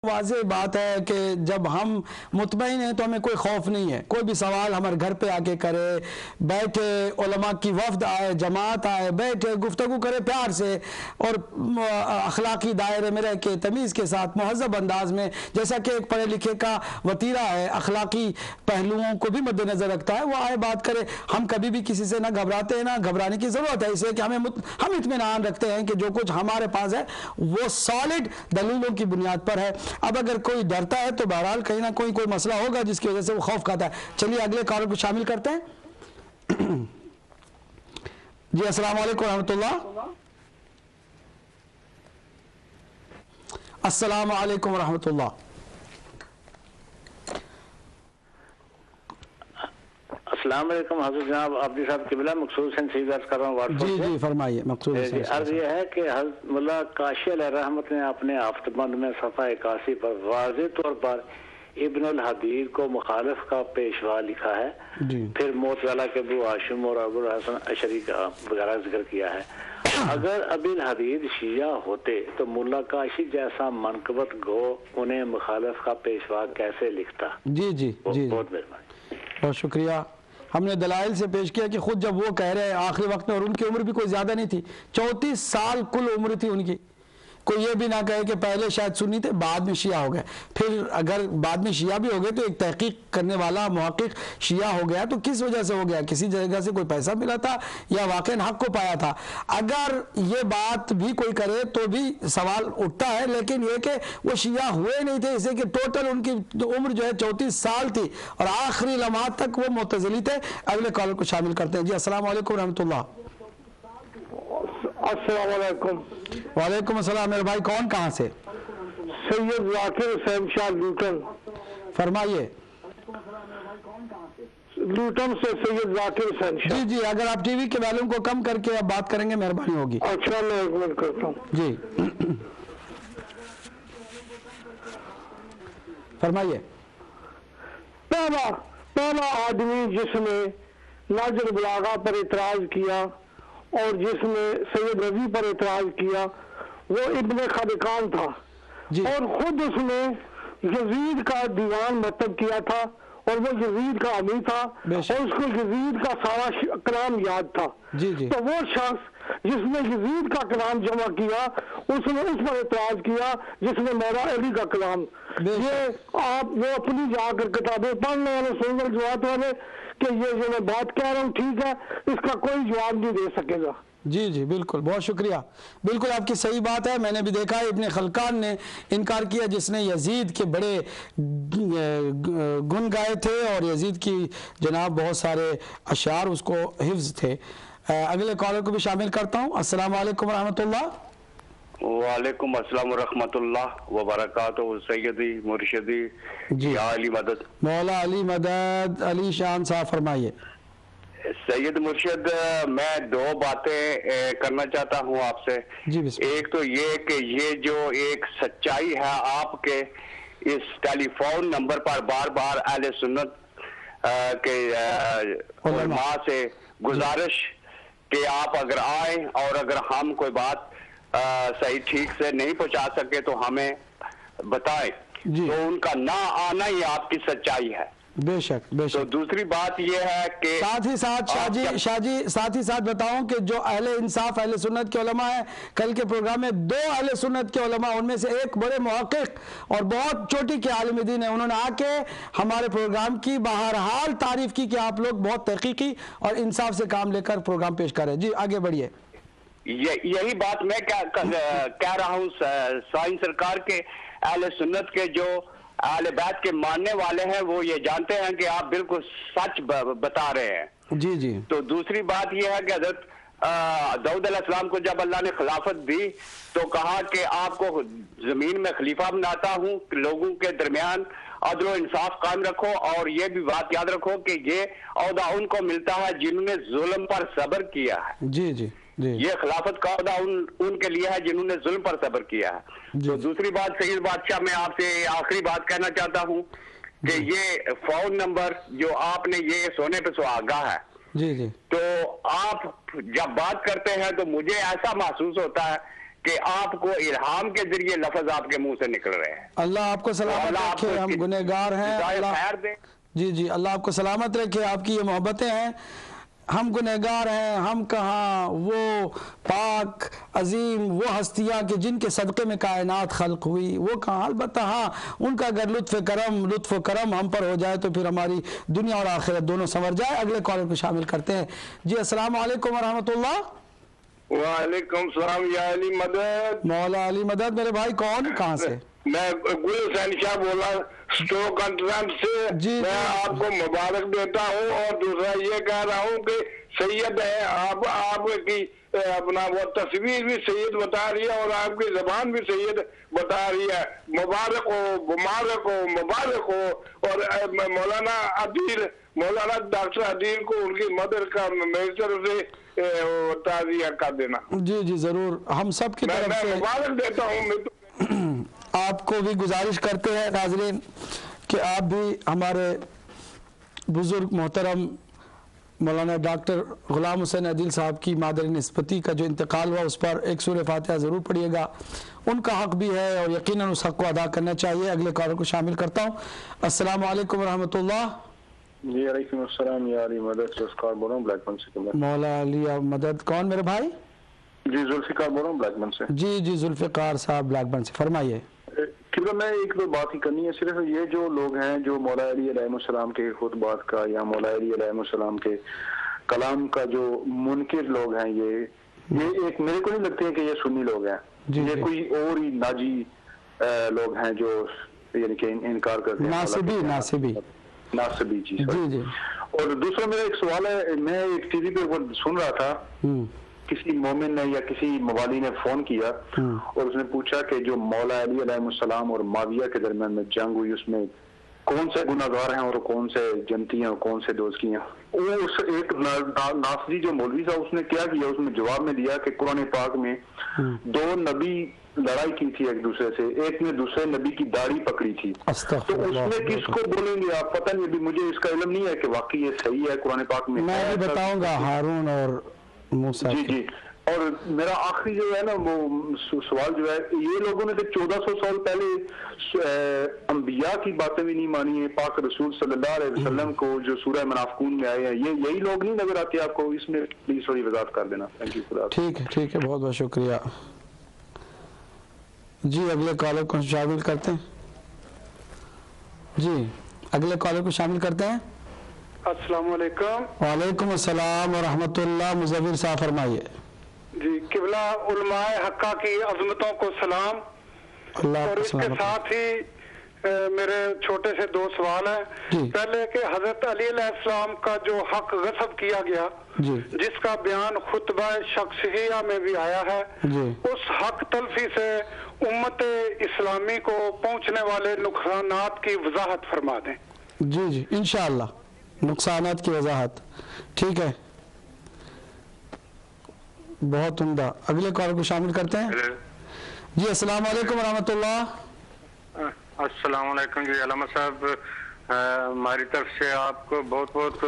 واضح بات ہے کہ جب ہم مطمئن ہیں تو ہمیں کوئی خوف نہیں ہے. کوئی بھی سوال ہمارے گھر پہ آ کے کرے، بیٹھے، علماء کی وفد آئے، جماعت آئے، بیٹھے گفتگو کرے پیار سے اور اخلاقی دائرے میں رہ کے تمیز کے ساتھ مہذب انداز میں، جیسا کہ ایک پڑھے لکھے کا وتیرہ ہے، اخلاقی پہلوؤں کو بھی مد نظر رکھتا ہے، وہ آئے بات کرے. ہم کبھی بھی کسی سے نہ گھبراتے ہیں، نہ گھبرانے کی ضرورت ہے، اس لیے کہ ہم اطمینان رکھتے ہیں کہ جو کچھ ہمارے پاس ہے وہ سالڈ دلیلوں کی بنیاد پر ہے. اب اگر کوئی ڈرتا ہے تو بہرحال کہیں نہ کوئی مسئلہ ہوگا جس کی وجہ سے وہ خوف کھاتا ہے. چلیے اگلے کالر کو شامل کرتے ہیں. جی السلام علیکم ورحمۃ اللہ. السلام علیکم ورحمۃ اللہ. السلام علیکم حضرت جناب عبدی صاحب قبلہ مقصود حسین سعید عرض کر رہا ہوں واٹس ایپ جی فرمائیے. مقصود حسین عرض یہ ہے کہ حضرت ملا کاشی علیہ رحمت نے اپنے آفتبند میں صفحہ 81 پر واضح طور پر ابن الحدید کو مخالف کا پیشوا لکھا ہے. پھر معتزلہ کے ابو ہاشم اور ابو الحسن اشعری کا وغیرہ ذکر کیا ہے. اگر ابن الحدید شیعہ ہوتے تو ملا کاشی جیسا منقبت گو انہیں مخالف کا پیشوا کیسے لکھتا؟ جی بہت مہربانی. بہت شکریہ. ہم نے دلائل سے پیش کیا کہ خود جب وہ کہہ رہے ہیں آخری وقت میں، اور ان کی عمر بھی کوئی زیادہ نہیں تھی، 34 سال کل عمر تھی ان کی. کوئی یہ بھی نہ کہے کہ پہلے شاید سنی تھے بعد میں شیعہ ہو گئے. پھر اگر بعد میں شیعہ بھی ہو گئے تو ایک تحقیق کرنے والا محقق شیعہ ہو گیا تو کس وجہ سے ہو گیا؟ کسی جگہ سے کوئی پیسہ ملا تھا یا واقعا حق کو پایا تھا؟ اگر یہ بات بھی کوئی کرے تو بھی سوال اٹھتا ہے، لیکن یہ کہ وہ شیعہ ہوئے نہیں تھے، اسے کہ ٹوٹل ان کی عمر جو ہے 34 سال تھی اور آخری لمحات تک وہ معتزلی تھے. اگلے کالر کو شامل کرتے ہیں. جی السلام علیکم ورحمۃ اللہ. السلام علیکم. وعلیکم السلام. میرے بھائی کون کہاں سے؟ سید ذاکر حسین شاہ لوٹن. فرمائیے. لوٹن سے سید ذاکر حسین شاہ. جی اگر آپ ٹی وی کے والیوم کو کم کر کے اب بات کریں گے مہربانی ہوگی. اچھا میں ایک منٹ کرتا ہوں. جی فرمائیے. پہلا آدمی جس نے نہج البلاغہ پر اعتراض کیا اور جس نے سید رضی پر اعتراض کیا وہ ابن خلقان تھا. اور خود اس نے یزید کا دیوان مرتب کیا تھا اور وہ یزید کا امیر تھا اور اس کو یزید کا سارا کلام یاد تھا. تو وہ شخص جس نے یزید کا کلام جمع کیا اس نے اس پر اعتراض کیا جس نے مولا علی کا کلام. یہ آپ وہ اپنی جا کر کتابیں پڑھنے والے سننے جواب والے کہ یہ جو میں بات کہہ رہا ہوں ٹھیک ہے، اس کا کوئی جواب نہیں دے سکے گا. جی بالکل. بہت شکریہ. بالکل آپ کی صحیح بات ہے. میں نے بھی دیکھا ہے ابن خلقان نے انکار کیا جس نے یزید کے بڑے گن گائے تھے اور یزید کی جناب بہت سارے اشعار اس کو حفظ تھے. اگلے کالر کو بھی شامل کرتا ہوں. السلام علیکم ورحمۃ اللہ. وعلیکم السلام ورحمۃ اللہ وبرکاتہ. سیدی مرشدی یا علی مدد. مولا علی مدد. علی شان صاحب فرمائیے. سید مرشد میں دو باتیں کرنا چاہتا ہوں آپ سے. ایک تو یہ کہ یہ جو ایک سچائی ہے آپ کے اس ٹیلی فون نمبر پر بار بار اہل سنت کے علماء سے گزارش کہ آپ اگر آئیں اور اگر ہم کوئی بات صحیح ٹھیک سے نہیں پہنچا سکے تو ہمیں بتائیں. تو ان کا نہ آنا ہی آپ کی سچائی ہے. بے شک. تو دوسری بات یہ ہے کہ ساتھ ہی ساتھ بتاؤں کہ جو اہل انصاف اہل سنت کے علماء ہیں، کل کے پروگرام میں 2 اہل سنت کے علماء، ان میں سے ایک بڑے محقق اور بہت چوٹی کے عالم دین ہیں، انہوں نے آ کے ہمارے پروگرام کی بہرحال تعریف کی کہ آپ لوگ بہت تحقیقی اور انصاف سے کام لے کر پروگرام پیش کر رہے ہیں. جی آگے بڑھیے. یہی بات میں کہہ رہا ہوں. سائن سرکار کے اہل سنت کے جو اہل بیت کے ماننے والے ہیں وہ یہ جانتے ہیں کہ آپ بالکل سچ بتا رہے ہیں. جی تو دوسری بات یہ ہے کہ حضرت داؤد علیہ السلام کو جب اللہ نے خلافت دی تو کہا کہ آپ کو زمین میں خلیفہ بناتا ہوں، لوگوں کے درمیان عدل و انصاف قائم رکھو، اور یہ بھی بات یاد رکھو کہ یہ عہدہ ان کو ملتا ہے جنہوں نے ظلم پر صبر کیا ہے. جی یہ خلافت کا عہدہ ان کے لیے ہے جنہوں نے ظلم پر صبر کیا ہے. تو دوسری بات سید بادشاہ میں آپ سے آخری بات کہنا چاہتا ہوں کہ یہ فون نمبر جو آپ نے یہ سونے پہ سہاگا ہے. جی تو آپ جب بات کرتے ہیں تو مجھے ایسا محسوس ہوتا ہے کہ آپ کو الہام کے ذریعے لفظ آپ کے منہ سے نکل رہے ہیں. اللہ آپ کو سلامت رکھے. ہم گنہگار ہیں. جی اللہ آپ کو سلامت رکھے. آپ کی یہ محبتیں ہیں. ہم گنہگار ہیں. ہم کہاں وہ پاک عظیم وہ ہستیاں کہ جن کے صدقے میں کائنات خلق ہوئی وہ کہاں. البتہ ہاں ان کا اگر لطف و کرم ہم پر ہو جائے تو پھر ہماری دنیا اور آخرت دونوں سنور جائے. اگلے کالر کو شامل کرتے ہیں. جی السلام علیکم ورحمۃ اللہ. وعلیکم السلام. یا علی مدد. مولا علی مدد. میرے بھائی کون کہاں سے؟ میں گل حسین شاہ بول رہا اسٹوک کنٹرنٹ سے. میں آپ کو مبارک دیتا ہوں اور دوسرا یہ کہہ رہا ہوں کہ سید ہے آپ کی اپنا وہ تصویر بھی سید بتا رہی ہے اور آپ کی زبان بھی سید بتا رہی ہے. مبارک ہو مبارک ہو مبارک ہو. اور مولانا ڈاکٹر عدیل کو ان کی مدر کا میری طرف سے تعزیہ کر دینا. جی ضرور. ہم سب کی طرف سے مبارک دیتا ہوں. آپ کو بھی گزارش کرتے ہیں ناظرین کہ آپ بھی ہمارے بزرگ محترم مولانا ڈاکٹر غلام حسین عدیل صاحب کی مادر نسبتی کا جو انتقال ہوا اس پر ایک سورہ فاتحہ ضرور پڑھیے گا. ان کا حق بھی ہے اور یقیناً اس حق کو ادا کرنا چاہیے. اگلے کالر کو شامل کرتا ہوں. السلام علیکم ورحمۃ اللہ. جی علیکم السلام. یا علی مدد ذوالفقار بول رہا ہوں بلیک بن سے. مولا علی مدد. کون میرے بھائی؟ جی ذوالفقار بول رہا ہوں بلیک بن سے. جی ذوالفقار صاحب بلیک بن سے. فرمائیے. میں ایک دو بات ہی کرنی ہے. صرف یہ جو لوگ ہیں جو مولا علی علیہ السلام کے خطبات کا یا مولا علی علیہ السلام کے کلام کا جو منکر لوگ ہیں یہ ایک میرے کو نہیں لگتے ہیں کہ یہ سنی لوگ ہیں. یہ کوئی اور ہی ناجی لوگ ہیں جو یعنی کہ انکار کرتے ہیں. ناصبی. جی. اور دوسرا میرا ایک سوال ہے. میں ایک ٹی وی پہ سن رہا تھا کسی مومن نے یا کسی موالی نے فون کیا اور اس نے پوچھا کہ جو مولا علی علیہ السلام اور معاویہ کے درمیان میں جنگ ہوئی اس میں کون سے گناہگار ہیں اور کون سے جنتی ہیں اور کون سے دوزکی ہیں. وہ اس ایک ناصری جو مولوی تھا اس نے کیا کیا اس میں جواب میں دیا کہ قرآن پاک میں دو نبی لڑائی کی تھی ایک دوسرے سے. ایک نے دوسرے نبی کی داڑھی پکڑی تھی. تو اس میں کس کو بولیں گے آپ؟ پتہ نہیں. ابھی مجھے اس کا علم نہیں ہے کہ واقعی یہ صحیح ہے قرآن پاک میں. میں بھی بتاؤں گا ہارون اور موسیٰ. جی. اور میرا آخری جو ہے نا وہ سوال جو ہے یہ لوگوں نے تو 1400 سال پہلے انبیاء کی باتیں بھی نہیں مانی ہیں. پاک رسول صلی اللہ علیہ وسلم کو جو سورہ منافقون میں آئے ہیں یہی لوگ نہیں نظر آتے آپ کو؟ اس میں پلیز تھوڑی وضاحت کر دینا. Thank you. ٹھیک ہے بہت شکریہ. جی اگلے کالر کو شامل کرتے ہیں. جی اگلے کالر کو شامل کرتے ہیں. السلام علیکم. وعلیکم السلام ورحمۃ اللہ. مظفر صاحب فرمائیے. جی قبلہ علماء حقہ کی عظمتوں کو سلام. اور اس کے ساتھ ہی میرے چھوٹے سے دو سوال ہیں. پہلے کہ حضرت علی علیہ السلام کا جو حق غصب کیا گیا جس کا بیان خطبہ شخصیہ میں بھی آیا ہے اس حق تلفی سے امت اسلامی کو پہنچنے والے نقصانات کی وضاحت فرما دیں. جی انشاءاللہ نقصانات کی وضاحت. ٹھیک ہے بہت عمدہ. اگلے کال کو شامل کرتے ہیں. جی السلام علیکم ورحمۃ اللہ. السلام علیکم. جی علامہ صاحب ہماری طرف سے آپ کو بہت بہت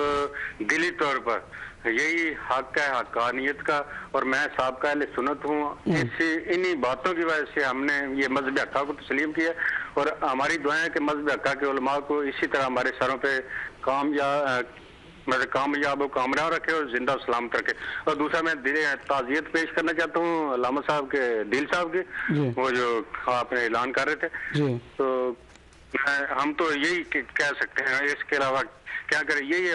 دلی طور پر یہی حق ہے حقانیت کا. اور میں سابقہ اہل سنت ہوں. انہی باتوں کی وجہ سے ہم نے یہ مذہب حقہ کو تسلیم کیا اور ہماری دعائیں کہ مذہب حقہ کے علماء کو اسی طرح ہمارے سروں پہ کامیاب و کامران رکھے اور زندہ و سلامت رکھے. اور دوسرا میں تعزیت پیش کرنا چاہتا ہوں علامہ صاحب کے دل صاحب کی وہ جو آپ نے اعلان کر رہے تھے. تو ہم تو یہی کہہ سکتے ہیں. اس کے علاوہ کیا کریں. یہی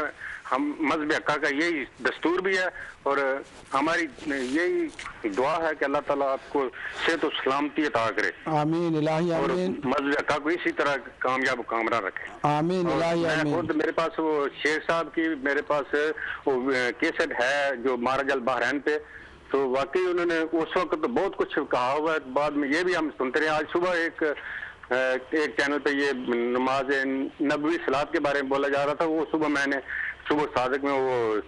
ہم مذہب حقہ کا یہی دستور بھی ہے اور ہماری یہی دعا ہے کہ اللہ تعالیٰ آپ کو صحت و سلامتی عطا کرے. آمین الہی آمین. اور مذہب حقہ کو اسی طرح کامیاب و کامران رکھے. آمین الہی آمین. خود میرے پاس وہ شیخ صاحب کی میرے پاس وہ کیسٹ ہے جو مہاراج البحرین پہ. تو واقعی انہوں نے اس وقت تو بہت کچھ کہا ہوا ہے. بعد میں یہ بھی ہم سنتے رہے. آج صبح ایک چینل پہ یہ نماز نبوی صلاۃ کے بارے میں بولا جا رہا تھا. وہ صبح میں نے صبح صادق میں وہ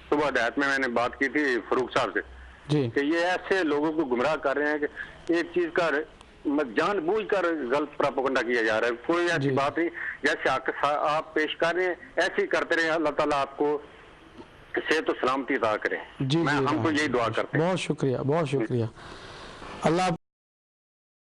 صبح ہدایت میں نے بات کی تھی فاروق صاحب سے کہ یہ ایسے لوگوں کو گمراہ کر رہے ہیں کہ ایک چیز کا جان بوجھ کر غلط پراپیگنڈا کیا جا رہا ہے. کوئی ایسی بات نہیں. جیسے آپ پیش کر رہے ہیں ایسے ہی کرتے رہے. اللہ تعالیٰ آپ کو صحت و سلامتی عطا کرے. ہم کو یہی دعا کرتے ہیں. بہت شکریہ بہت شکریہ. اللہ